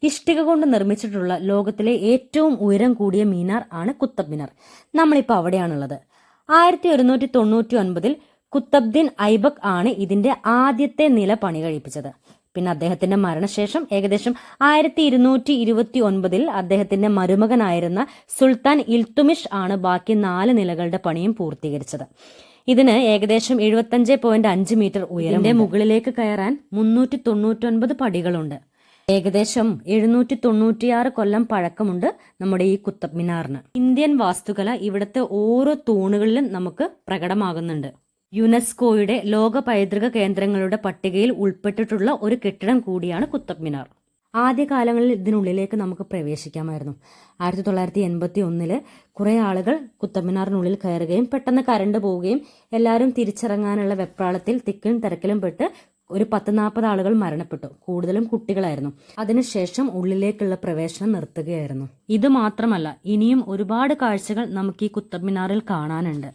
ഇഷ്ടിക കൊണ്ട് നിർമ്മിച്ചിട്ടുള്ള ലോകത്തിലെ ഏറ്റവും ഉയരം കൂടിയ മീനാർ ആണ് കുത്തബ് മിനാർ. നമ്മളിപ്പോൾ അവിടെയാണുള്ളത്. 1199 കുത്തബ്ദീൻ ഐബക് ആണ് ഇതിന്റെ ആദ്യത്തെ നില പണി കഴിപ്പിച്ചത്. പിന്നെ അദ്ദേഹത്തിന്റെ മരണശേഷം ഏകദേശം 1229 അദ്ദേഹത്തിന്റെ മരുമകനായിരുന്ന സുൽത്താൻ ഇൽത്തുമിഷ് ആണ് ബാക്കി 4 നിലകളുടെ പണിയും പൂർത്തീകരിച്ചത്. ഇതിന് ഏകദേശം 75.5 മീറ്റർ ഉയരത്തിന്റെ മുകളിലേക്ക് കയറാൻ 399 പടികളുണ്ട്. ഏകദേശം 796 കൊല്ലം പഴക്കമുണ്ട് നമ്മുടെ ഈ കുത്തബ് മിനാറിന്. ഇന്ത്യൻ വാസ്തുകല ഇവിടുത്തെ ഓരോ തൂണുകളിലും നമുക്ക് പ്രകടമാകുന്നുണ്ട്. യുനെസ്കോയുടെ ലോക പൈതൃക കേന്ദ്രങ്ങളുടെ പട്ടികയിൽ ഉൾപ്പെട്ടിട്ടുള്ള ഒരു കെട്ടിടം കൂടിയാണ് കുത്തബ് മിനാർ. ആദ്യകാലങ്ങളിൽ ഇതിനുള്ളിലേക്ക് നമുക്ക് പ്രവേശിക്കാമായിരുന്നു. 1981 കുറേ ആളുകൾ കുത്തബ് മിനാറിനുള്ളിൽ കയറുകയും പെട്ടെന്ന് കരണ്ട് പോവുകയും എല്ലാവരും തിരിച്ചിറങ്ങാനുള്ള വെപ്രാളത്തിൽ തിക്കിലും തിരക്കിലും പെട്ട് ഒരു 10-40 ആളുകൾ മരണപ്പെട്ടു. കൂടുതലും കുട്ടികളായിരുന്നു. അതിനുശേഷം ഉള്ളിലേക്കുള്ള പ്രവേശനം നിർത്തുകയായിരുന്നു. ഇത് മാത്രമല്ല, ഇനിയും ഒരുപാട് കാഴ്ചകൾ നമുക്ക് ഈ കുത്തബ് മിനാറിൽ കാണാനുണ്ട്.